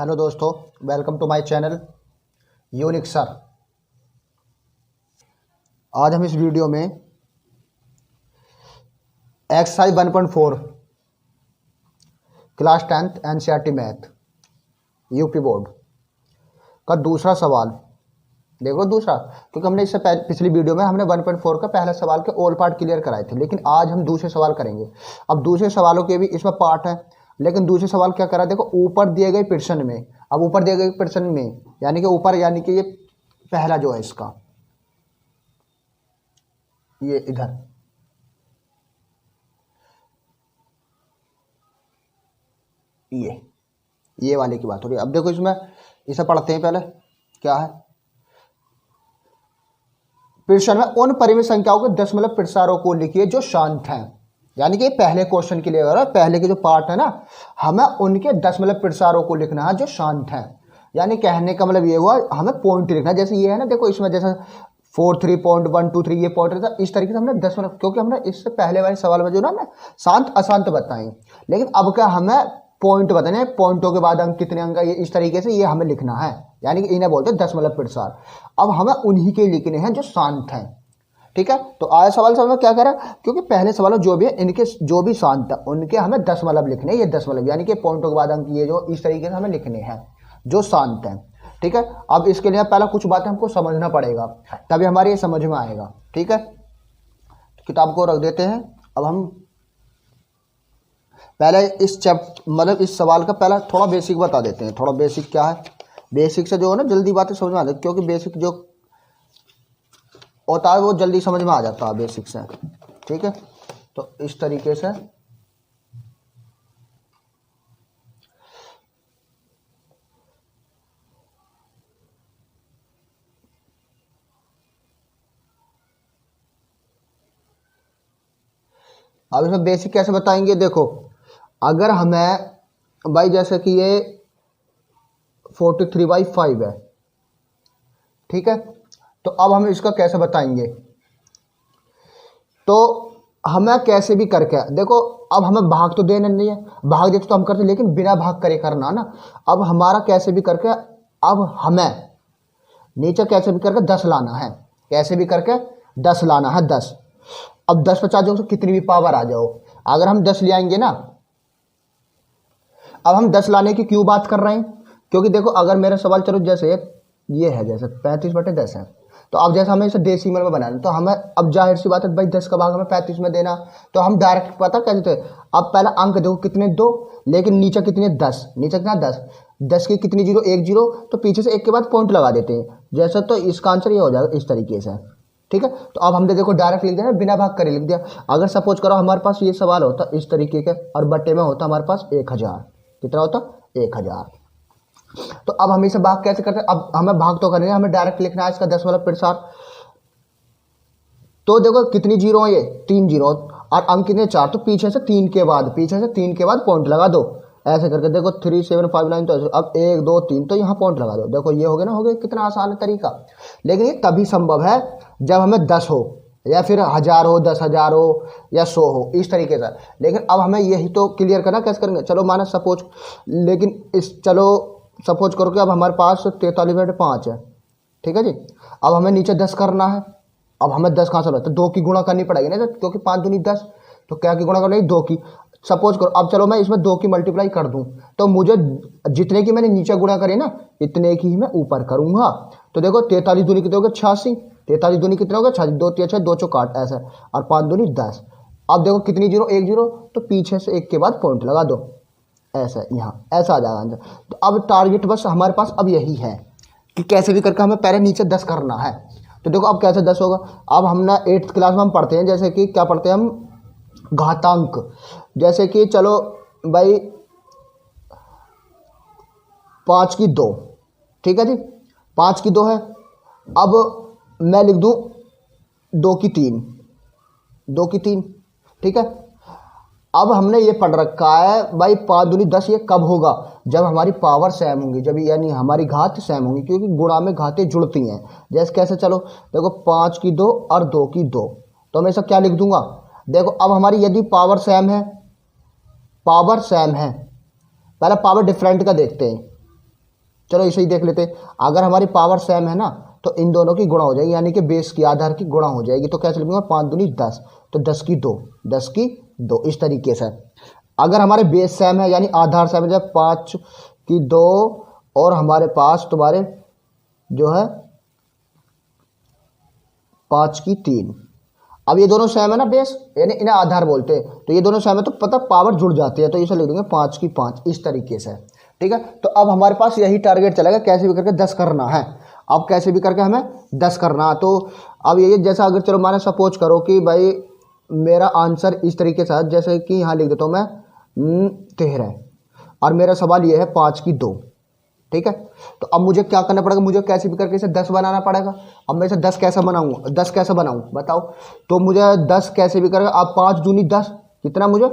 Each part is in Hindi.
हेलो दोस्तों, welcome to my channel unique sir. आज हम इस वीडियो में exercise 1.4 class 10th NCERT math UP board का दूसरा सवाल देखो। दूसरा क्योंकि हमने इससे पिछली वीडियो में हमने 1.4 का पहला सवाल के ऑल पार्ट क्लियर कराए थे, लेकिन आज हम दूसरे सवाल करेंगे। अब दूसरे सवालों के भी इसमें पार्ट है, लेकिन दूसरे सवाल क्या करा, देखो ऊपर दिए गए प्रश्न में, अब ऊपर दिए गए प्रश्न में यानी कि ऊपर यानी कि ये पहला जो है इसका ये इधर ये वाले की बात हो रही है। अब देखो इसमें इसे पढ़ते हैं। पहले क्या है प्रश्न में, उन परिमित संख्याओं के दशमलव प्रसारों को लिखिए जो शांत हैं। यानी कि पहले क्वेश्चन के लिए पहले के जो पार्ट है ना, हमें उनके दशमलव प्रसारों को लिखना है जो शांत हैं। यानी कहने का मतलब ये हुआ हमें पॉइंट लिखना है। जैसे ये है ना, देखो इसमें जैसे 4.3.123 ये पॉइंट रहता, इस तरीके से हमने दशमलव, क्योंकि हमने इससे पहले वाले सवाल में जो ना हमें शांत अशांत बताएं, लेकिन अब क्या हमें पॉइंट बताने, पॉइंटों के बाद अंक कितने अंक, ये इस तरीके से ये हमें लिखना है। यानी कि इन्हें बोलते हैं दशमलव प्रसार। अब हमें उन्हीं के लिखने हैं जो शांत हैं। ठीक है, तो आया सवाल में क्या करा, क्योंकि पहले सवाल जो भी है इनके जो भी शांत है उनके हमें दशमलव लिखने हैं। ये दशमलव यानी कि पॉइंटों के बाद अंक ये जो इस तरीके से हमें लिखने हैं जो शांत हैं। ठीक है, अब इसके लिए पहला कुछ बातें हमको समझना पड़ेगा, तभी हमारे ये समझ में आएगा। ठीक है, तो किताब को रख देते हैं। अब हम पहले इस मतलब इस सवाल का पहला थोड़ा बेसिक बता देते हैं। थोड़ा बेसिक क्या है, बेसिक से जो है ना जल्दी बातें समझ में आ जाती, क्योंकि बेसिक जो होता है वो जल्दी समझ में आ जाता है बेसिक से। ठीक है, तो इस तरीके से अब इसमें बेसिक कैसे बताएंगे। देखो अगर हमें भाई जैसे कि ये 43/5 है, ठीक है, तो अब हम इसका कैसे बताएंगे, तो हमें कैसे भी करके देखो, अब हमें भाग तो देना नहीं है, भाग देते तो हम करते, लेकिन बिना भाग करे करना ना। अब हमारा कैसे भी करके, अब हमें नीचे कैसे भी करके 10 लाना है, कैसे भी करके 10 लाना है। 10 अब 10 50 जो कितनी भी पावर आ जाओ, अगर हम 10 ले आएंगे ना, अब हम 10 लाने की क्यों बात कर रहे हैं, क्योंकि देखो अगर मेरा सवाल चलो जैसे ये है, जैसे 35/10 है, तो अब जैसे हमें इसे डेसिमल में बनाना, तो हमें अब जाहिर सी बात है भाई 10 का भाग हमें 35 में देना, तो हम डायरेक्ट पता कैसे थे, अब पहला अंक देखो कितने 2, लेकिन नीचे कितने 10, नीचे कितना 10, 10 की कितनी जीरो, 1 जीरो, तो पीछे से एक के बाद पॉइंट लगा देते हैं जैसे, तो इसका आंसर ये हो जाएगा इस तरीके से। ठीक है, तो अब हमने देखो डायरेक्ट लिख दिया, बिना भाग करे लिख दिया। अगर सपोज करो हमारे पास ये सवाल होता इस तरीके का और बट्टे में होता हमारे पास 1000, कितना होता 1000, तो अब हम इसे भाग कैसे करते हैं, अब हमें भाग तो करना है, हमें डायरेक्ट लिखना है इसका दशमलव प्रसार। तो देखो कितनी जीरो है, ये 3 जीरो, और अंक कितने 4, तो पीछे से 3 के बाद पॉइंट लगा दो, ऐसे करके देखो 3759, तो अब 1 2 3 तो यहाँ पॉइंट लगा दो। देखो ये हो गया ना, हो गया, कितना आसान है तरीका। लेकिन ये तभी संभव है जब हमें 10 हो, या फिर 1000 हो, 10,000 हो, या 100 हो, इस तरीके से। लेकिन अब हमें यही तो क्लियर करना, कैसे करेंगे, चलो माना सपोज, लेकिन चलो सपोज करो कि अब हमारे पास 43/5 है। ठीक है जी, अब हमें नीचे 10 करना है। अब हमें 10 कहाँ से तो 2 की गुणा करनी पड़ेगी ना, क्योंकि 5 दूनी 10, तो क्या की गुणा करनी, 2 की। सपोज करो अब चलो मैं इसमें 2 की मल्टीप्लाई कर दूं, तो मुझे जितने की मैंने नीचे गुणा करी ना, इतने की ही मैं ऊपर करूंगा। तो देखो 43 दूनी कितने हो गए 86, 43 दूनी कितने हो गए 86, 2 3 6 2 चौक 8 ऐसे, और 5 दूनी 10। अब देखो कितनी जीरो, 1 जीरो, तो पीछे से एक के बाद पॉइंट लगा दो, ऐसा यहाँ ऐसा आ जाएगा आंसर। तो अब टारगेट बस हमारे पास अब यही है कि कैसे भी करके हमें पहले नीचे 10 करना है। तो देखो अब कैसे 10 होगा, अब हमने 8th क्लास में हम पढ़ते हैं, जैसे कि क्या पढ़ते हैं हम, घातांक। जैसे कि चलो भाई 5 की 2, ठीक है जी, 5 की 2 है। अब मैं लिख दूं 2 की 3, 2 की 3, ठीक है। अब हमने ये पढ़ रखा है भाई 5 दूनी 10, ये कब होगा, जब हमारी पावर सेम होंगी, जब यानी हमारी घात सेम होंगी, क्योंकि गुणा में घातें जुड़ती हैं। जैसे कैसे, चलो देखो 5 की 2 और 2 की 2, तो मैं ऐसा क्या लिख दूंगा, देखो अब हमारी यदि पावर सेम है, पहले पावर डिफरेंट का देखते हैं। चलो इसे ही देख लेते। अगर हमारी पावर सेम है ना तो इन दोनों की गुणा हो जाएगी, यानी कि बेस की आधार की गुणा हो जाएगी। तो कैसे लिखूंगा, 5 दूनी 10, तो 10 की 2, 10 की 2 इस तरीके से। अगर हमारे बेस सेम है यानी आधार सेम है, जब 5 की 2 और हमारे पास तुम्हारे जो है 5 की 3, अब ये दोनों सेम है ना बेस, यानी इन्हें आधार बोलते हैं, तो ये दोनों सेम है तो पता पावर जुड़ जाती है, तो इसे लिख देंगे 5 की 5 इस तरीके से। ठीक है, तो अब हमारे पास यही टारगेट चलेगा, कैसे भी करके 10 करना है। अब कैसे भी करके हमें 10 करना है। तो अब ये जैसा अगर चलो मैंने सपोज करो कि भाई मेरा आंसर इस तरीके से है, जैसे कि यहाँ लिख देता हूँ मैं 13, और मेरा सवाल ये है 5 की 2। ठीक है, तो अब मुझे क्या करना पड़ेगा, मुझे कैसे भी करके इसे 10 बनाना पड़ेगा। अब मैं इसे 10 कैसे बनाऊंगा, 10 कैसे बनाऊं बताओ। तो मुझे 10 कैसे भी करेगा, अब 5 दूनी 10 कितना मुझे,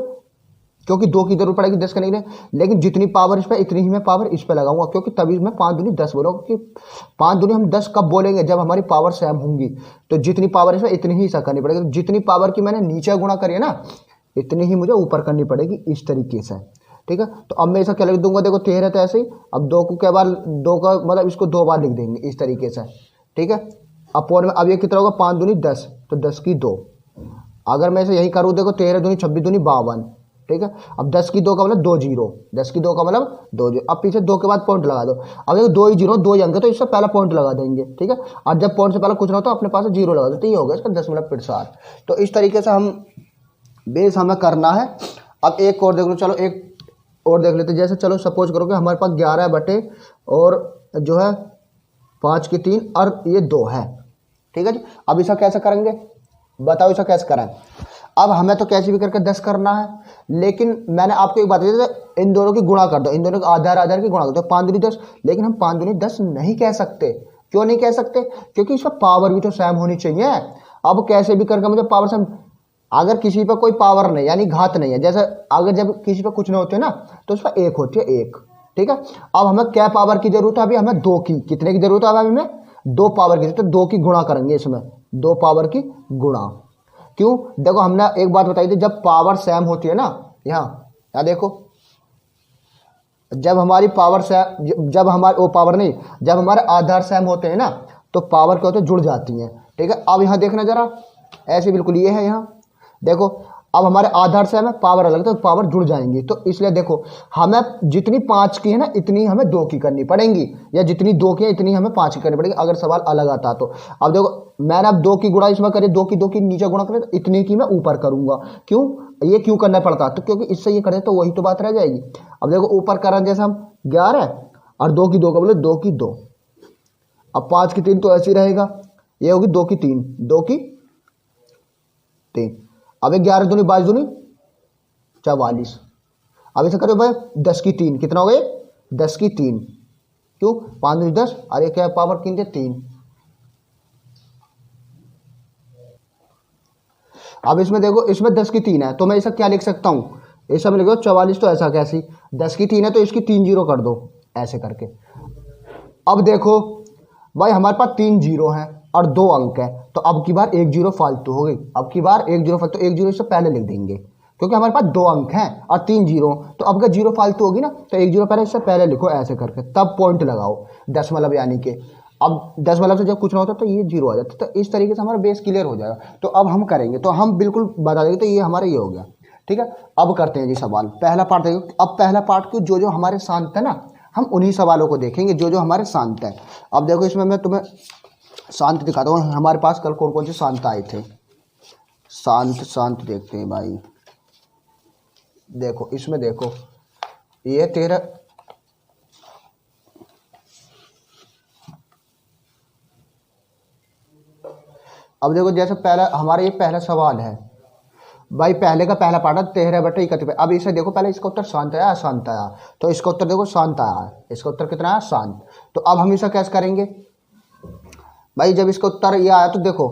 क्योंकि 2 की जरूरत पड़ेगी 10 करने के लिए, लेकिन जितनी पावर इस पर इतनी ही मैं पावर इस पर लगाऊंगा, क्योंकि तभी मैं 5 दूनी 10 बोलूँगा। क्योंकि 5 दूनी हम 10 कब बोलेंगे, जब हमारी पावर सेम होंगी। तो जितनी पावर इस पर इतनी ही ऐसा करनी पड़ेगी, जितनी पावर की मैंने नीचे गुणा करी है ना इतनी ही मुझे ऊपर करनी पड़ेगी इस तरीके से। ठीक है, तो अब मैं ऐसा क्या लिख दूंगा, देखो 13 तो ऐसे ही, अब 2 को क्या बार 2 का मतलब इसको 2 बार लिख देंगे इस तरीके से। ठीक है, अब पौन में अब ये कितना होगा, 5 दूनी 10, तो 10 की 2। अगर मैं इसे यही करूँ, देखो 13 दूनी 26 दूनी 52। ठीक है, अब 10 की 2 का मतलब 2 जीरो, 10 की 2 का मतलब 2 जीरो। अब पीछे 2 के बाद पॉइंट लगा दो। अब देखो 2 ही जीरो 2 ही अंक है, तो इससे पहला पॉइंट लगा देंगे। ठीक है, और जब पॉइंट से पहले कुछ ना हो तो अपने पास जीरो लगा दो, तो ये होगा इसका 10.7। तो इस तरीके से हम बेस हमें करना है। अब एक और देख लो, चलो एक और देख लेते। जैसे चलो सपोज करो कि हमारे पास 11 बटे और जो है 5 की 3 और ये 2 है। ठीक है जी, अब इसे कैसे करेंगे बताओ, इसे कैसे करें। अब हमें तो कैसे भी करके 10 करना है, लेकिन मैंने आपको एक बात बताई, इन दोनों की गुणा कर दो, इन दोनों के आधार आधार की गुणा कर दो, 5 दूनी 10। लेकिन हम 5 दूनी 10 नहीं कह सकते। क्यों नहीं कह सकते, क्योंकि इसमें पावर भी तो सेम होनी चाहिए। अब कैसे भी करके मुझे पावर सेम, अगर किसी पर कोई पावर नहीं यानी घात नहीं है, जैसे अगर जब किसी पर कुछ नहीं होते ना तो उस पर 1 होती है 1। ठीक है, अब हमें क्या पावर की जरूरत है, अभी हमें 2 की, कितने की जरूरत है अभी हमें 2 पावर की, तो 2 की गुणा करेंगे इसमें, 2 पावर की गुणा। क्यों, देखो हमने एक बात बताई थी, जब पावर सेम होती है ना, यहाँ देखो, जब हमारी पावर सेम, जब हमारे वो पावर नहीं, जब हमारे आधार सेम होते हैं ना तो पावर क्या होते हैं, जुड़ जाती हैं। ठीक है, अब यहाँ देखना जरा, ऐसे बिल्कुल ये है, यहाँ देखो अब हमारे आधार से हमें पावर अलग तो पावर जुड़ जाएंगी। तो इसलिए देखो हमें जितनी 5 की है ना इतनी हमें 2 की करनी पड़ेंगी, या जितनी 2 की है इतनी हमें 5 की करनी पड़ेगी, अगर सवाल अलग आता तो। अब देखो मैंने अब 2 की गुणा इसमें करी, 2 की नीचे गुणा करें, तो इतनी की मैं ऊपर करूंगा। क्यों, ये क्यों करना पड़ता, तो क्योंकि इससे ये करें तो वही तो बात रह जाएगी। अब देखो ऊपर करें जैसे हम 11 और 2 की 2 का बोले 2 की 2, अब 5 की 3 तो ऐसे ही रहेगा, ये होगी 2 की 3, 2 की 3। अब 11 दूनी 22 दूनी 44। अब इसे करो भाई 10 की 3 कितना हो गए, 10 की 3। क्यों, 5 दूनी 10, अरे क्या पावर किन 3। अब इसमें देखो इसमें 10 की 3 है, तो मैं इसे क्या लिख सकता हूँ, ऐसा में लिखो 44, तो ऐसा कैसी 10 की 3 है तो इसकी 3 जीरो कर दो ऐसे करके। अब देखो भाई हमारे पास 3 जीरो हैं और 2 अंक है, तो अब की बार 1 जीरो फालतू हो गई, अब की बार 1 जीरो फालतू, 1 जीरो इससे पहले लिख देंगे, क्योंकि हमारे पास 2 अंक हैं और 3 जीरो, तो अब का जीरो फालतू होगी ना, तो 1 जीरो पहले इससे पहले लिखो ऐसे करके, तब पॉइंट लगाओ दशमलव, यानी कि अब दशमलव से जब कुछ ना होता तो ये जीरो आ जाता। तो इस तरीके से हमारा बेस क्लियर हो जाएगा। तो अब हम करेंगे, तो हम बिल्कुल बता देंगे, तो ये हमारा ये हो गया। ठीक है, अब करते हैं जी सवाल, पहला पार्ट देखो। अब पहला पार्ट को जो जो हमारे शांत है ना, हम उन्हीं सवालों को देखेंगे जो जो हमारे शांत है। अब देखो इसमें मैं तुम्हें शांत दिखाता हूँ, हमारे पास कल कौन कौन से शांत आए थे। शांत देखते हैं भाई, देखो इसमें देखो ये 13, अब देखो जैसे पहला हमारा ये पहला सवाल है भाई, पहले का पहला पार्ट है 13 बटे 31। अब इसे देखो पहले इसका उत्तर शांत आया अशांत आया, तो इसका उत्तर देखो शांत आया है, इसका उत्तर कितना आया शांत। तो अब हम इसे कैसे करेंगे भाई, जब इसका उत्तर ये आया तो देखो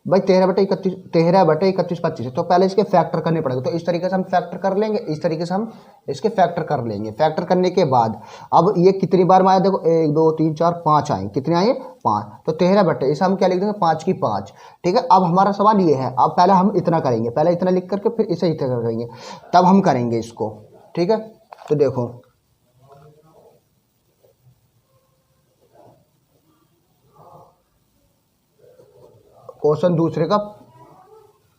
भाई 13 बटे 31 25 है, तो पहले इसके फैक्टर करने पड़ेंगे। तो इस तरीके से हम फैक्टर कर लेंगे, इस तरीके से हम इसके फैक्टर कर लेंगे। फैक्टर करने के बाद अब ये कितनी बार में आया, देखो 1 2 3 4 5 आए, कितने आए 5, तो 13 बटे इसे हम क्या लिख देंगे 5 की 5। ठीक है, अब हमारा सवाल ये है, अब पहले हम इतना करेंगे, पहले इतना लिख करके फिर इसे इतना करेंगे, तब हम करेंगे इसको। ठीक है, तो देखो क्वेश्चन दूसरे का।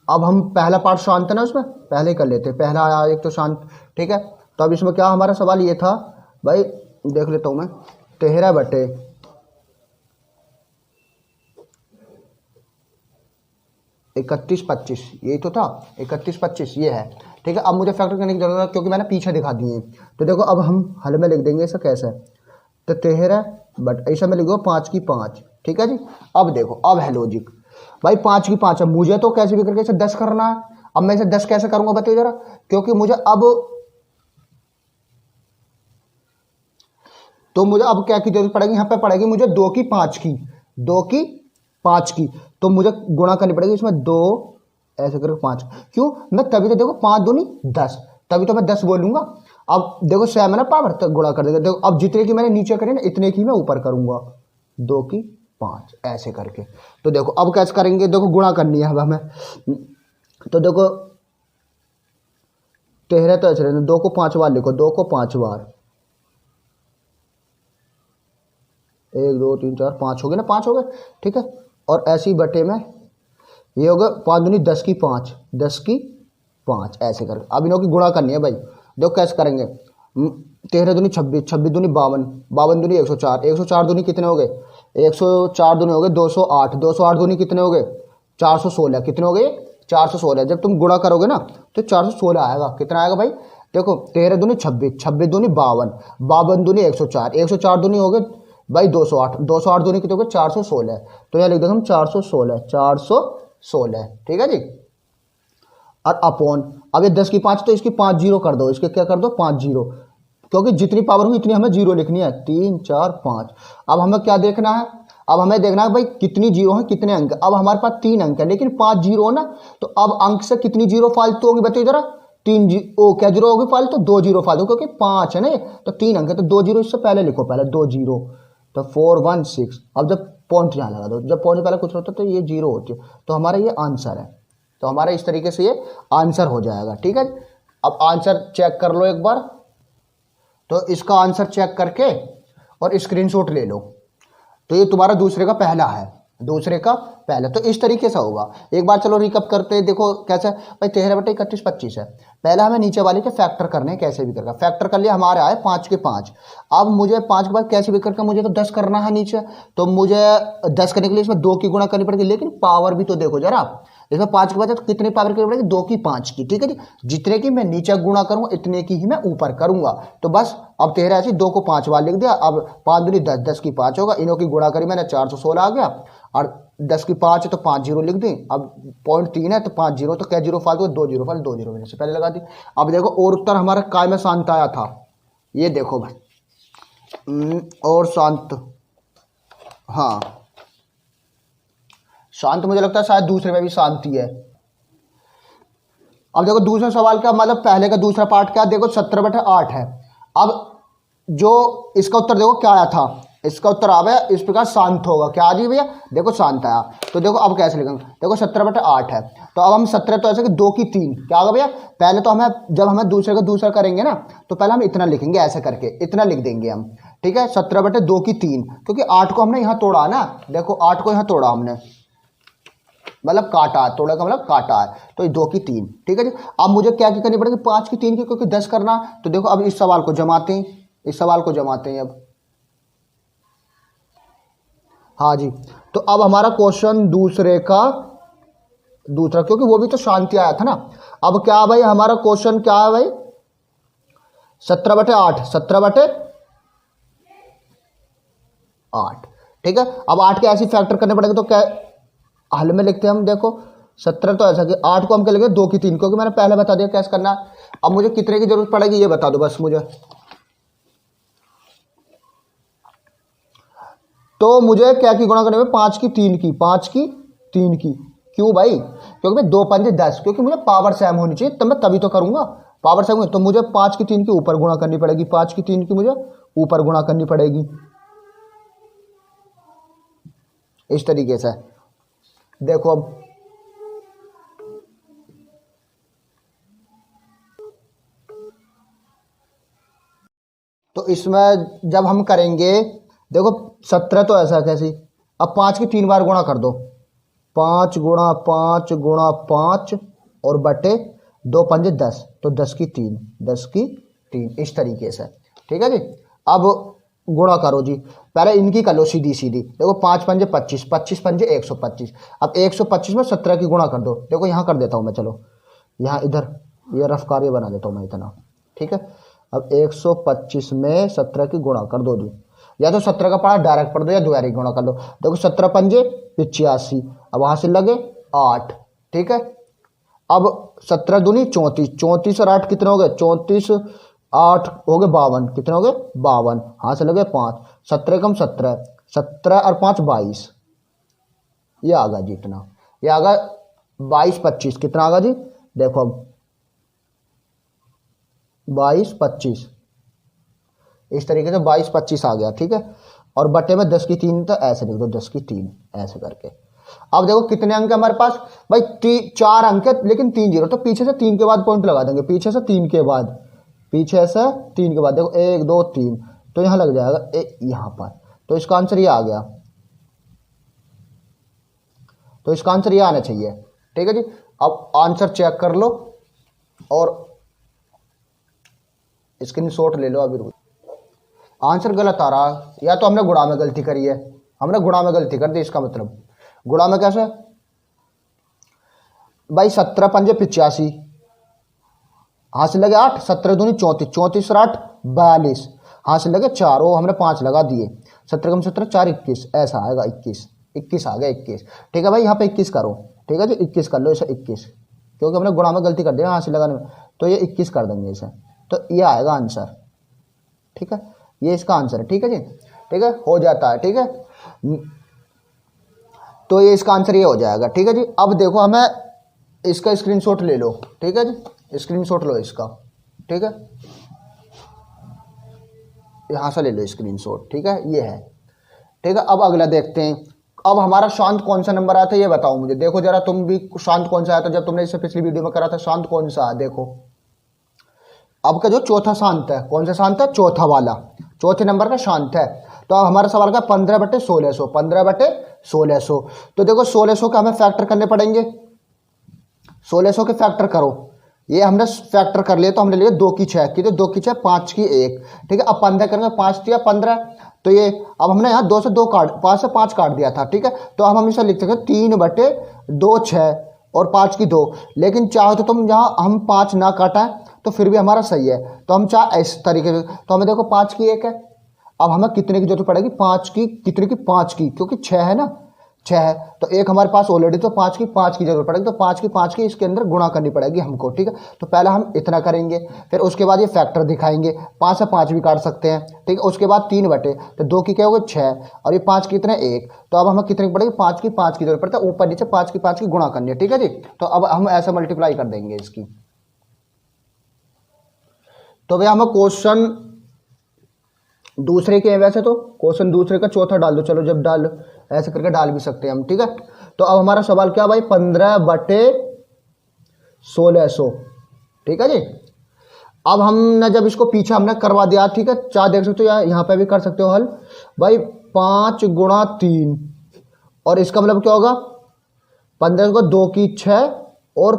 अब हम पहला पार्ट शांत है ना, उसमें पहले कर लेते हैं। पहला आया एक तो शांत, ठीक है। तो अब इसमें क्या हमारा सवाल ये था भाई, देख लेता हूँ मैं, 13/31 यही तो था, 31/25 ये है, ठीक है। अब मुझे फैक्टर करने की जरूरत है क्योंकि मैंने पीछे दिखा दिए। तो देखो अब हम हल में लिख देंगे इसे कैसे, तो 13 ऐसा में लिखो 5 की 5, ठीक है जी। अब देखो अब है लॉजिक भाई, 5 की 5 है, मुझे तो कैसे भी करके इसे 10 करना है। अब मैं इसे 10 कैसे करूंगा बताइए जरा, क्योंकि मुझे अब तो मुझे अब क्या की जरूरत पड़ेगी, यहाँ पे पड़ेगी मुझे 2 की 5 की, 2 की 5 की। तो मुझे गुणा करनी पड़ेगी इसमें 2 ऐसे करके 5, क्यों मैं तभी तो देखो 5 दूनी 10, तभी तो मैं 10 बोलूंगा। अब देखो 7 है ना पावर, तो गुणा कर देगा। देखो अब जितने की मैंने नीचे करी ना इतने की मैं ऊपर करूंगा, 2 की 5 ऐसे करके। तो देखो अब कैसे करेंगे, देखो गुणा करनी है अब हमें। तो देखो 13 तो ऐसे रहने, 2 को 5 बार लिखो, 2 को 5 बार, 1 2 3 4 5 हो गए ना, 5 हो गए, ठीक है। और ऐसे ही बटे में ये होगा 5 दूनी 10 की 5, 10 की 5 ऐसे करके। अब इनों की गुणा करनी है भाई, देखो कैसे करेंगे। 13 दूनी 26, 26 दूनी 52, 52 दूनी 104, 104 दूनी कितने हो गए, 104 दूनी हो गए 208, 208 दूनी कितने हो गए 416, कितने हो गए 416। जब तुम गुणा करोगे ना तो 416 आएगा। कितना आएगा भाई, देखो 13 दूनी 26, 26 दूनी 52, 52 दूनी 104, 104 दूनी हो गए भाई 208, 208 दूनी कितने हो गए 416। तो यहाँ लिख देंगे हम 416, 416, ठीक है जी। और अपॉन, अब ये 10 की 5 तो इसकी 5 जीरो कर दो, इसके क्या कर दो 5 जीरो, क्योंकि जितनी पावर हुई इतनी हमें जीरो लिखनी है, 3 4 5। अब हमें क्या देखना है, अब हमें देखना है भाई कितनी जीरो है कितने अंक। अब हमारे पास 3 अंक है लेकिन 5 जीरो ना, तो अब अंक से कितनी जीरो फालतू होगी बताइए जरा, क्या जीरो होगी फालतू, 2 जीरो फालतू, क्योंकि 5 है ना ये, तो 3 अंक है, तो 2 जीरो इससे पहले लिखो, पहले 2 जीरो, तो 416। अब जब पॉइंट यहाँ लगा दो, जब पॉइंट पहले कुछ होता है तो ये जीरो होती है, तो हमारा ये आंसर है। तो हमारा इस तरीके से ये आंसर हो जाएगा, ठीक है। अब आंसर चेक कर लो एक बार, तो इसका आंसर चेक करके और स्क्रीनशॉट ले लो। तो ये तुम्हारा दूसरे का पहला है, दूसरे का पहला। तो इस तरीके से होगा। एक बार चलो रिकअप करते हैं, देखो कैसे भाई, 13/31 25 है। पहला हमें नीचे वाले के फैक्टर करने हैं, कैसे भी करके फैक्टर कर लिया, हमारे आए 5 के 5। अब मुझे 5 के बाद कैसे भी करके मुझे तो 10 करना है नीचे, तो मुझे 10 करने के लिए इसमें 2 की गुणा करनी पड़ेगी, लेकिन पावर भी तो देखो जरा, इसमें 5 के बाद तो कितनी पावर करनी पड़ेगी, 2 की 5 की, ठीक है जी। जितने की मैं नीचे गुणा करूंगा इतने की ही मैं ऊपर करूंगा। तो बस अब 13 ऐसी 2 को 5 बार लिख दिया। अब 5 दूनी 10, 10 की 5 होगा, इनों की गुणा करी मैंने 416 आ गया, और 10 की 5 है तो 5 जीरो लिख दी। अब पॉइंट 3 है तो 5 जीरो, तो क्या जीरो फालतू, 2 जीरो फालतू, 2 जीरो मैंने से पहले लगा दी। अब देखो और उत्तर हमारा काय में शांत आया था, ये देखो भाई, और शांत, हाँ शांत मुझे लगता है शायद दूसरे में भी शांति है। अब देखो दूसरा सवाल का मतलब पहले का दूसरा पार्ट क्या, देखो 17/8 है। अब जो इसका उत्तर देखो क्या आया था, इसका उत्तर आ गया इस प्रकार शांत होगा, क्या आ जी भैया, देखो शांत आया। तो देखो अब कैसे लिखेंगे, देखो 17/8 है, तो अब हम 17 तो ऐसे कि 2 की 3 क्या होगा भैया, पहले तो हमें जब हमें दूसरे का दूसरा करेंगे ना, तो पहले हम इतना लिखेंगे, ऐसे करके इतना लिख देंगे हम, ठीक है। 17/2 की 3, क्योंकि 8 को हमने यहाँ तोड़ा ना, देखो 8 को यहाँ तोड़ा हमने, मतलब काटा, तोड़ा का मतलब काटा है, तो ये 2 की 3, ठीक है जी। अब मुझे क्या की करनी पड़ेगी, 5 की 3 की, क्योंकि 10 करना। तो देखो अब इस सवाल को जमाते हैं, इस सवाल को जमाते हैं अब, हाँ जी। तो अब हमारा क्वेश्चन दूसरे का दूसरा, क्योंकि वो भी तो शांति आया था ना। अब क्या भाई हमारा क्वेश्चन क्या है भाई, 17/8, 17/8, ठीक है। अब 8 के ऐसे फैक्टर करने पड़ेंगे, तो क्या हल में लिखते हैं हम, देखो 17 तो ऐसा कि 8 को हम क्या लिखेंगे 2 की 3, क्योंकि मैंने पहले बता दिया कैसे करना है। अब मुझे कितने की जरूरत पड़ेगी ये बता दो बस मुझे। तो मुझे क्या की गुणा करने में, 5 की 3 की, 5 की 3 की, क्यों भाई, क्योंकि मैं 2 5 10, क्योंकि मुझे पावर सेम होनी चाहिए, तब मैं तभी तो करूंगा, पावर सेम हुई तो मुझे 5 की 3 की ऊपर गुणा करनी पड़ेगी, 5 की 3 की मुझे ऊपर गुणा करनी पड़ेगी, इस तरीके से। देखो अब तो इसमें जब हम करेंगे, देखो 17 तो ऐसा कैसी, अब 5 की 3 बार गुणा कर दो, 5 और बटे 2 पंजे 10, तो 10 की 3, 10 की 3 इस तरीके से। ठीक है जी। अब गुणा करो जी, पहले इनकी कर लो सीधी सीधी। देखो 5 पंजे 25, 25 पंजे 125। अब 125 में 17 की गुणा कर दो। देखो यहाँ कर देता हूँ मैं, चलो यहाँ इधर ये रफ कार्य बना देता हूँ मैं इतना। ठीक है, अब 125 में 17 की गुणा कर दो जी, या तो 17 का पढ़ा डायरेक्ट पढ़ दो या द्वारा गुणा कर लो। देखो 17 पंजे 85, अब वहां से लगे 8। ठीक है, अब 17 दूनी 34, 34 और 8 कितने हो गए? 34 8 हो गए 52, कितने हो गए? 52, हाथ से लगे 5, 17 कम 17, 17 और 5 22, ये आ गया जी इतना, ये आ गया 22 25, कितना आ गया जी? देखो अब 22 25 इस तरीके से 22 25 आ गया। ठीक है, और बटे में 10 की 3, तो ऐसे लिख दो 10 की 3 ऐसे करके। अब देखो कितने अंक है हमारे पास भाई? 4 अंक है, लेकिन 3 जीरो, तो पीछे से 3 के बाद पॉइंट लगा देंगे, पीछे से 3 के बाद, पीछे से 3 के बाद। देखो 1 2 3, तो यहाँ लग जाएगा यहाँ पर, तो इसका आंसर ये आ गया, तो इसका आंसर ये आना चाहिए। ठीक है जी, अब आंसर चेक कर लो और स्क्रीनशॉट ले लो। अभी आंसर गलत आ रहा, या तो हमने गुणा में गलती करी है, हमने गुणा में गलती कर दी। इसका मतलब गुणा में कैसे भाई? 17 पंजे 85, हाथ से लगे 8, 17 दूनी 34, 34 और 8 42, हाथ से लगे 4, वो हमने 5 लगा दिए, 17 कम 17 4 21, ऐसा आएगा 21, 21 आ गया 21। ठीक है भाई, यहाँ पे 21 करो। ठीक है जी, 21 कर लो इसे 21, क्योंकि हमने गुणा में गलती कर दिया हाथ से लगाने में, तो ये 21 कर देंगे इसे, तो ये आएगा आंसर। ठीक है, ये इसका आंसर है। ठीक है जी, ठीक है, हो जाता है। ठीक है, तो ये इसका आंसर ये हो जाएगा। ठीक है जी, अब देखो हमें इसका स्क्रीनशॉट ले लो। ठीक है जी, स्क्रीनशॉट लो इसका। ठीक है, यहां से ले लो स्क्रीनशॉट। ठीक है, ये है। ठीक है, अब अगला देखते हैं। अब हमारा शांत कौन सा नंबर आया था ये बताओ मुझे। देखो जरा तुम भी, शांत कौन सा आया था जब तुमने इससे पिछली वीडियो में करा था? शांत कौन सा? देखो अब का जो चौथा शांत है, कौन सा शांत है? चौथा वाला, चौथे नंबर का शांत है। तो अब हमारा सवाल का 15 बटे 1600, 15 बटे 1600। तो देखो 1600 का हमें फैक्टर करने पड़ेंगे, 1600 के फैक्टर करो। ये हमने फैक्टर कर लिया, तो हमने लिया 2 की 6 की, तो 2 की 6 5 की 1। ठीक है, अब 15 करेंगे, 5 दिया 15, तो ये अब हमने यहाँ 2 से 2 काट, 5 से 5 काट दिया था। ठीक है, तो अब हम इसे लिख सकते हैं 3 बटे 2 6 और 5 की 2। लेकिन चाहो तो तुम यहाँ हम 5 ना काटा है तो फिर भी हमारा सही है, तो हम चाहे इस तरीके से, तो हमें देखो 5 की 1 है। अब हमें कितने की जरूरत पड़ेगी? 5 की, कितने की? 5 की, क्योंकि 6 है ना, 6 है, तो 1 हमारे पास ऑलरेडी, तो 5 की जरूरत पड़ेगी, तो 5 की इसके अंदर गुणा करनी पड़ेगी हमको। ठीक है, तो पहले हम इतना करेंगे, फिर उसके बाद ये फैक्टर दिखाएंगे, 5 से 5 भी काट सकते हैं। ठीक है, उसके बाद 3 बटे, तो 2 की क्या होगा? 6, और ये 5 कितने? 1, तो अब हमें कितने की पड़ेगी? 5 की जरूरत पड़ता है, ऊपर नीचे 5 की गुणा करनी है। ठीक है जी, तो अब हम ऐसे मल्टीप्लाई कर देंगे इसकी। तो भैया हमें क्वेश्चन दूसरे के हैं, वैसे तो क्वेश्चन दूसरे का चौथा डाल दो, चलो जब डाल ऐसे करके डाल भी सकते हैं हम। ठीक है, तो अब हमारा सवाल क्या भाई? 15 बटे 1600। ठीक है जी, अब हमने जब इसको पीछे हमने करवा दिया, ठीक है, चार देख सकते हो या यहाँ पे भी कर सकते हो हल भाई। 5 गुणा 3, और इसका मतलब क्या होगा? 15 को 2 की 6 और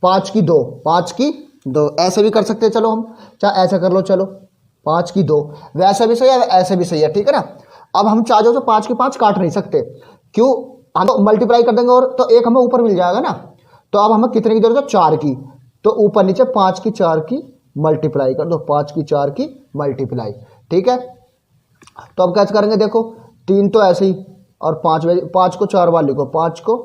5 की 2, 5 की 2, ऐसे भी कर सकते हैं। चलो हम चाहे ऐसे कर लो, चलो 5 की 2, वैसे भी सही है, ऐसे भी सही है। ठीक है ना, अब हम चाहो तो 5 की 5 काट नहीं सकते, क्यों? हम तो मल्टीप्लाई कर देंगे, और तो एक हमें ऊपर मिल जाएगा ना। तो अब हमें कितने की जरूरत है? 4 की, तो ऊपर नीचे 5 की 4 की मल्टीप्लाई कर दो, 5 की 4 की मल्टीप्लाई। ठीक है, तो अब कैसे करेंगे? देखो 3 तो ऐसे ही, और 5 को 4 बार लिखो, 5 को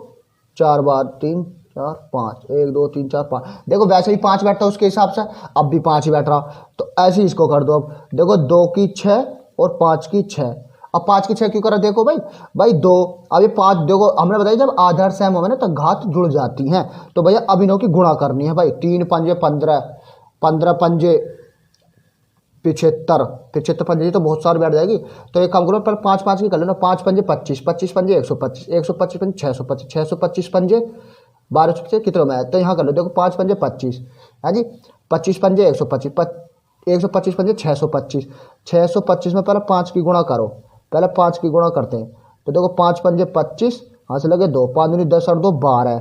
4 बार, 3 4 5, 1 2 3 4 5। देखो वैसे ही 5 बैठता है उसके हिसाब से, अब भी 5 ही बैठ रहा, तो ऐसे ही इसको कर दो। अब देखो 2 की 6 और 5 की 6। अब 5 की 6 क्यों करा? देखो भाई 2, अब ये 5, देखो हमने बताया जब आधार सेम हो ना तो घात जुड़ जाती हैं, तो भैया अब इनों की गुणा करनी है भाई। 3 पंजे 15, 15 पंजे 75, 75 पंजे तो बहुत सारी बैठ जाएगी, तो एक काम करो पर 5 5 की कर लेना। 5 पंजे 25, 25 पंजे 125, 125 पंजे 625, 625 पंजे 12 से कितने में है? तो यहाँ कर लो, देखो 5 पंजे 25 है जी, 25 पंजे 125, 125 पंजे 625, 625 में पहले 5 की गुणा करो, पहले 5 की गुणा करते हैं, तो देखो 5 पंजे 25 हाँ से लगे 2, 5 दूनी 10 और 2 12,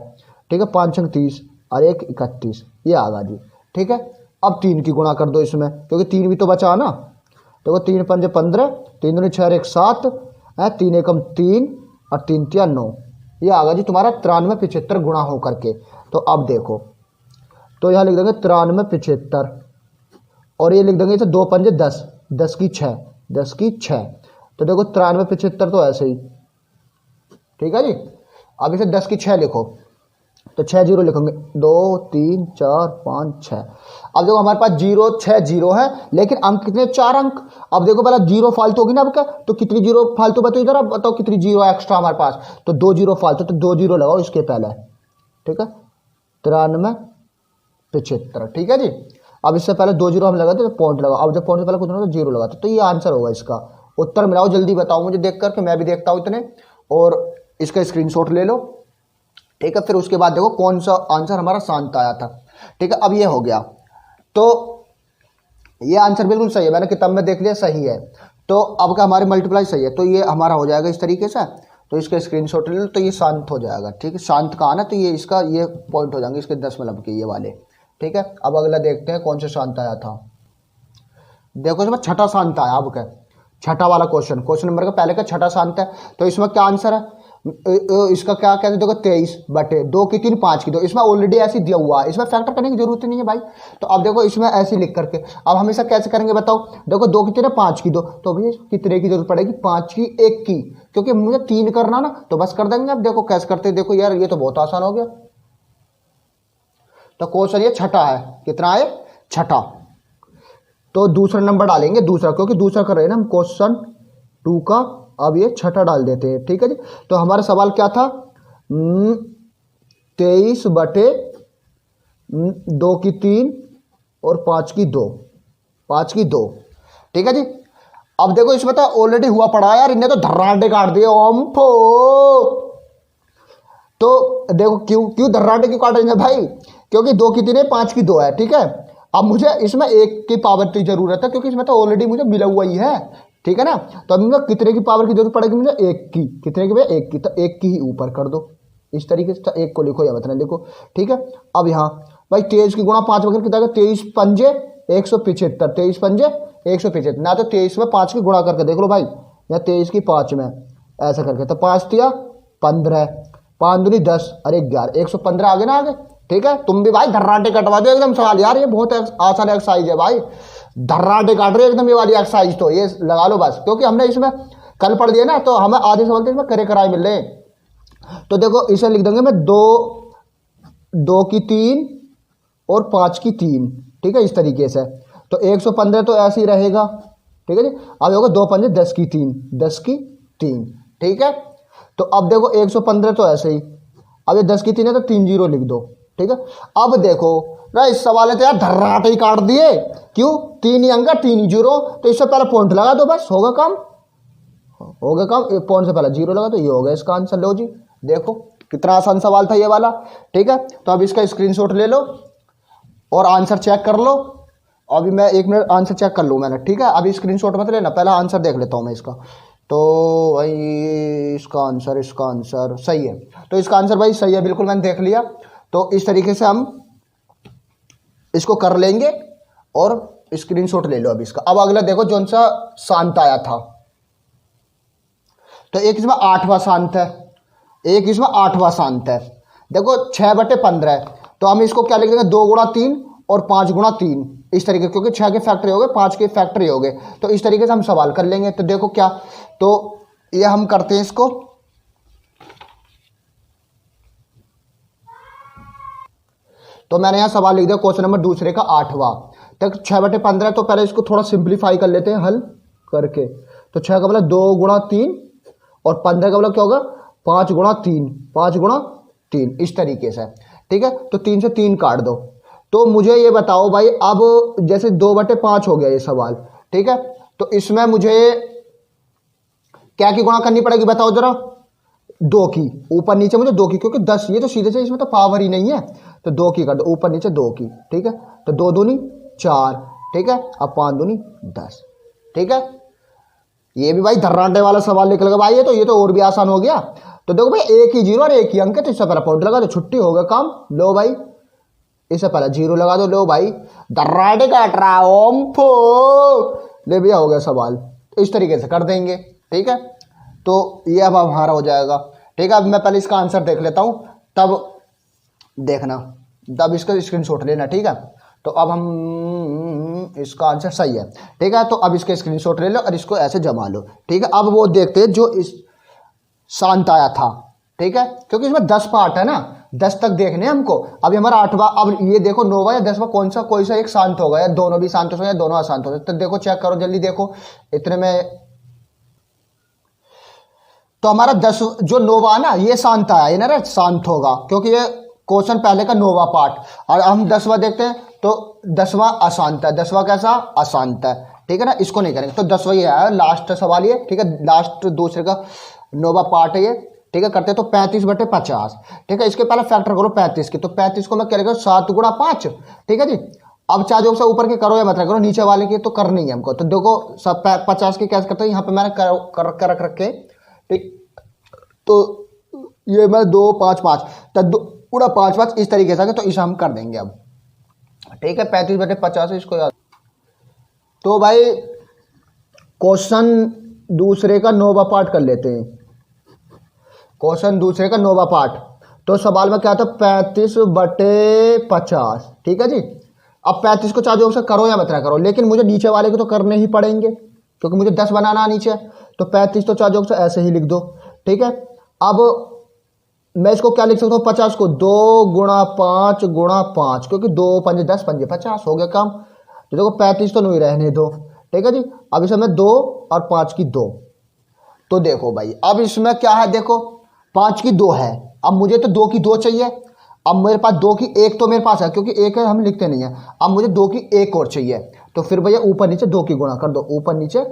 ठीक है, 5 छंग 30 और 1 31, ये आ गया जी, ठीक है। अब 3 की गुणा कर दो इसमें, क्योंकि 3 भी तो बचा ना। देखो 3 पंजे 15, 3 दूनी 6 और 1 7 है, 3 एकम 3 और 3 तिया 9, ये आ गया जी तुम्हारा 93 75 गुणा हो करके। तो अब देखो, तो यहाँ लिख देंगे 93 75 और ये लिख देंगे इसे 2 पंजे 10, 10 की 6, 10 की 6। तो देखो 93 75 तो ऐसे ही, ठीक है जी। अब इसे 10 की 6 लिखो, तो 6 जीरो लिखोगे, 2 3 4 5 6। अब देखो हमारे पास 0 6 जीरो है, लेकिन अंक कितने, 4 अंक। अब देखो पहला जीरो फालतू होगी ना आपका, तो कितनी जीरो फालतू बताओ इधर, अब बताओ कितनी जीरो एक्स्ट्रा हमारे पास, तो 2 जीरो फालतू, तो 2 जीरो लगाओ इसके पहले, ठीक है, 93 75, ठीक है जी। अब इससे पहले 2 जीरो हम लगाते तो पॉइंट लगाओ, अब जब पॉइंट से पहले कुछ ना तो जीरो लगाते, तो ये आंसर होगा इसका। उत्तर मिलाओ, जल्दी बताओ मुझे देख करके, मैं भी देखता हूँ इतने, और इसका स्क्रीनशॉट ले लो, ठीक है। फिर उसके बाद देखो कौन सा आंसर हमारा शांत आया था, ठीक है। अब ये हो गया, तो ये आंसर बिल्कुल सही है, मैंने किताब में देख लिया, सही है। तो अब का हमारे मल्टीप्लाई सही है, तो ये हमारा हो जाएगा इस तरीके से। तो इसका स्क्रीनशॉट ले लो, तो ये शांत हो जाएगा, ठीक है। शांत का आना, तो ये इसका ये पॉइंट हो जाएंगे इसके 10 मतलब के ये वाले, ठीक है। अब अगला देखते हैं कौन सा शांत आया था। देखो इसमें छठा शांत आया, अब क्या, छठा वाला क्वेश्चन नंबर का पहले का छठा शांत है। तो इसमें क्या आंसर है, इसका क्या कहते हैं, देखो 23 बटे 2 की 3 5 की 2, इसमें ऑलरेडी ऐसे दिया हुआ है, इसमें फैक्टर करने की जरूरत नहीं है भाई। तो अब देखो इसमें ऐसे लिख करके, अब हम इसे कैसे करेंगे बताओ। देखो 2 की 3 5 की 2, तो भैया कितने की जरूरत पड़ेगी, 5 की 1 की, क्योंकि मुझे 3 करना ना, तो बस कर देंगे। अब देखो कैसे करते, देखो यार ये तो बहुत आसान हो गया। तो क्वेश्चन ये छठा है, कितना है, छठा। तो दूसरा नंबर डालेंगे, दूसरा, क्योंकि दूसरा कर रहे हैं ना हम क्वेश्चन 2 का। अब ये छठा डाल देते हैं, ठीक है जी। तो हमारा सवाल क्या था, 23 बटे 2 की 3 और 5 की 2, 5 की 2, ठीक है जी। अब देखो इसमें तो ऑलरेडी हुआ पड़ा है यार, इन्हें तो धर्राटे काट दिए ओम फो। तो देखो क्यों क्यों धर्राटे क्यों काट रहे हैं भाई, क्योंकि 2 की 3 है, 5 की 2 है, ठीक है। अब मुझे इसमें 1 की पावर की जरूरत है, क्योंकि इसमें तो ऑलरेडी मुझे मिला हुआ ही है, ठीक है ना। तो अब मुझे कितने की पावर की जरूरत पड़ेगी, मुझे 1 की, कितने की भैया 1 की, तो 1 की ही ऊपर कर दो इस तरीके से, 1 को लिखो या मतलब लिखो, ठीक है। अब यहाँ भाई 23 की गुणा 5 वगैरह कितना, 23 पंजे 175, 23 पंजे 175 ना, तो 23 में 5 की गुणा करके देख लो भाई, या 23 की 5 में ऐसा करके, तो 5 दिया 15, 5 दूनी 10 अरे 11, 115 आगे ना आगे, ठीक है। तुम भी भाई धर्राटे कटवा दो एकदम सवाल, यार ये बहुत आसान एक्सरसाइज है भाई, धर्राटे काट रहे हो एकदम ये वाली एक्सरसाइज, तो ये लगा लो बस, क्योंकि हमने इसमें कल पढ़ दिया ना, तो हमें आधे सवाल तो इसमें करे कराए मिल रहे हैं। तो देखो इसे लिख देंगे मैं 2 की 3 और 5 की 3, ठीक है, इस तरीके से। तो 115 तो ऐसे ही रहेगा, ठीक है जी। अब होगा 2 पंजे 10 की 3, 10 की 3, ठीक है। तो अब देखो 115 तो ऐसे ही, अब ये 10 की 3 है तो 3 जीरो लिख दो, ठीक है। अब देखो ना इस सवाल है तो यार धर्राटे ही काट दिए, क्यों, 3 ही अंक 3 ही जीरो, तो इससे पहले पॉइंट लगा दो, बस होगा काम, होगा काम। पॉइंट से पहले जीरो लगा, तो ये हो गया इसका आंसर। लो जी देखो कितना आसान सवाल था ये वाला, ठीक है। तो अब इसका स्क्रीनशॉट ले लो और आंसर चेक कर लो। अभी मैं 1 मिनट आंसर चेक कर लूँ मैंने, ठीक है। अभी स्क्रीनशॉट मत लेना, पहला आंसर देख लेता हूँ मैं इसका। तो भाई इसका आंसर सही है, तो इसका आंसर भाई सही है, बिल्कुल मैंने देख लिया। तो इस तरीके से हम इसको कर लेंगे और स्क्रीनशॉट ले लो अभी इसका। अब अगला देखो कौन सा शांत आया था, तो एक इसमें 8वां शांत है, एक इसमें 8वां शांत है। देखो 6 बटे 15 है, तो हम इसको क्या लिख देंगे, 2 गुणा 3 और 5 गुणा 3, इस तरीके, क्योंकि 6 के फैक्टरी हो गए, 5 के फैक्टरी हो गए, तो इस तरीके से हम सवाल कर लेंगे। तो देखो क्या, तो ये हम करते हैं इसको, तो मैंने यहां सवाल लिख दिया क्वेश्चन नंबर दूसरे का 8वां तक, 6 बटे 15। तो पहले इसको थोड़ा सिंप्लीफाई कर लेते हैं हल करके। तो 6 का मतलब 2 गुणा 3 और 15 का मतलब क्या होगा, 5 गुणा 3, 5 गुणा 3, इस तरीके से, ठीक है। तो 3 से 3 काट दो। तो मुझे ये बताओ भाई, अब जैसे 2 बटे 5 हो गया ये सवाल, ठीक है। तो इसमें मुझे क्या की गुणा करनी पड़ेगी बताओ जरा, 2 की, ऊपर नीचे मुझे 2 की, क्योंकि 10 ये तो सीधे से इसमें तो पावर ही नहीं है, तो 2 की कर दो, ऊपर नीचे 2 की, ठीक है। तो 2 दूनी 4, ठीक है, अब 5 दूनी 10, ठीक है। ये भी भाई धर्राटे वाला सवाल निकल गया भाई, ये तो और भी आसान हो गया। तो देखो भाई एक ही जीरो और एक ही अंक है, तो इससे पहले पॉइंट लगा दो, छुट्टी हो गया काम। लो भाई इससे पहले जीरो लगा दो। लो भाई दर्राटे काट रहा ओम फो, ले भैया हो गया सवाल। तो इस तरीके से कर देंगे, ठीक है। तो ये अब हमारा हो जाएगा, ठीक है। अब मैं पहले इसका आंसर देख लेता हूँ, तब देखना, तब इसका स्क्रीनशॉट लेना, ठीक है। तो अब हम इसका आंसर सही है, ठीक है। तो अब इसके स्क्रीनशॉट ले लो और इसको ऐसे जमा लो, ठीक है। अब वो देखते हैं जो इस शांत आया था, ठीक है, क्योंकि इसमें 10 पार्ट है ना, 10 तक देखने हैं हमको। अभी हमारा 8वां, अब ये देखो 9वां या 10वां कौन सा, कोई सा एक शांत होगा या दोनों भी शांत हो सकते हैं, दोनों अशांत हो सकते। तो देखो चेक करो जल्दी, देखो इतने में तो हमारा 10 जो 9वां ना ये शांत आया, ये ना शांत होगा, क्योंकि ये क्वेश्चन पहले का 9वां पार्ट। और हम 10वां देखते हैं तो 10वां अशांत है, 10वां कैसा अशांत है, ठीक है ना, इसको नहीं करेंगे। तो 10वां ये है लास्ट सवाल ये, ठीक है, लास्ट दूसरे का 9वां पार्ट है ये, ठीक है। करते तो 35/50, ठीक है। इसके पहले फैक्टर करो 35 की, तो 35 को मैं क्या करेगा 7 गुणा 5, ठीक है जी। अब चाहे जो ऊपर के करो या मत करो, नीचे वाले की तो करनी है हमको। तो देखो 50 की कैसे करते हैं, यहाँ पे मैंने कर रख रखे, ठीक। तो ये मैं 2 5 5 तो 2 गुणा 5 5 इस तरीके से, तो इसे हम कर देंगे अब, ठीक है। 35/50 इसको याद। तो भाई क्वेश्चन दूसरे का 9वां पार्ट कर लेते हैं, क्वेश्चन दूसरे का 9वां पार्ट। तो सवाल में क्या था 35/50, ठीक है जी। अब 35 को चाहे से करो या मत ना करो, लेकिन मुझे नीचे वाले को तो करने ही पड़ेंगे, क्योंकि मुझे 10 बनाना नीचे। तो 35 तो चाहे से ऐसे ही लिख दो, ठीक है। अब मैं इसको क्या लिख सकता हूँ 50 को 2 गुणा 5 गुणा 5, क्योंकि 2 5 10 5 50 हो गया काम। तो देखो 35 तो नहीं रहने दो, ठीक है जी। अब इसमें 2 और 5 की 2, तो देखो भाई अब इसमें क्या है, देखो 5 की 2 है, अब मुझे तो 2 की 2 चाहिए। अब मेरे पास 2 की 1 तो मेरे पास है, क्योंकि 1 है हम लिखते नहीं है। अब मुझे 2 की 1 और चाहिए, तो फिर भैया ऊपर नीचे 2 की गुणा कर दो, ऊपर नीचे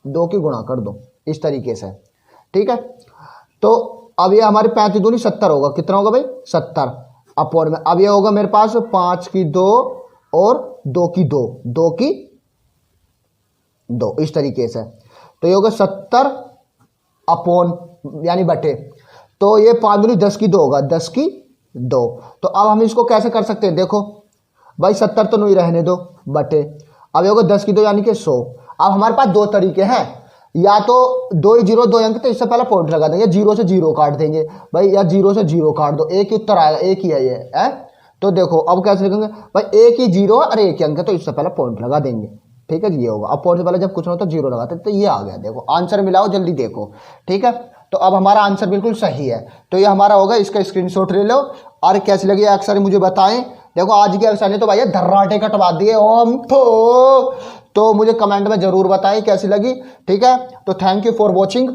2 की गुणा कर दो इस तरीके से, ठीक है। तो अब ये हमारे 35 दूनी 70 होगा, कितना होगा भाई 70 अपॉन में। अब ये होगा मेरे पास 5 की 2 और 2 की 2, 2 की 2 इस तरीके से। तो ये होगा 70 अपॉन यानी बटे, तो ये 5 दूनी 10 की 2 होगा, 10 की 2। तो अब हम इसको कैसे कर सकते हैं, देखो भाई 70 तो नहीं रहने दो बटे, अब ये होगा 10 की 2 यानी कि 100। अब हमारे पास 2 तरीके हैं, या तो 2 0 2 अंक, तो इससे पहले पॉइंट लगा देंगे, 0 से 0 काट देंगे भाई, या 0 से 0 काट दो, एक ही उत्तर आएगा, एक ही है ये है। तो देखो अब कैसे लिखेंगे भाई, एक ही 0 और एक ही अंक है, तो इससे पहले पॉइंट लगा देंगे, ठीक है। ये होगा, अब पॉइंट से पहले जब कुछ ना होता 0 लगाते, तो ये आ गया। देखो आंसर मिलाओ जल्दी, देखो ठीक है। तो अब हमारा आंसर बिल्कुल सही है, तो ये हमारा होगा, इसका स्क्रीनशॉट ले लो। और कैसी लगी एक्सरसाइज मुझे बताएं। देखो आज की एक्सरसाइज ने तो भाई धर्राटे कटवा दिए ओम तो मुझे कमेंट में जरूर बताएं कैसी लगी, ठीक है। तो थैंक यू फॉर वॉचिंग।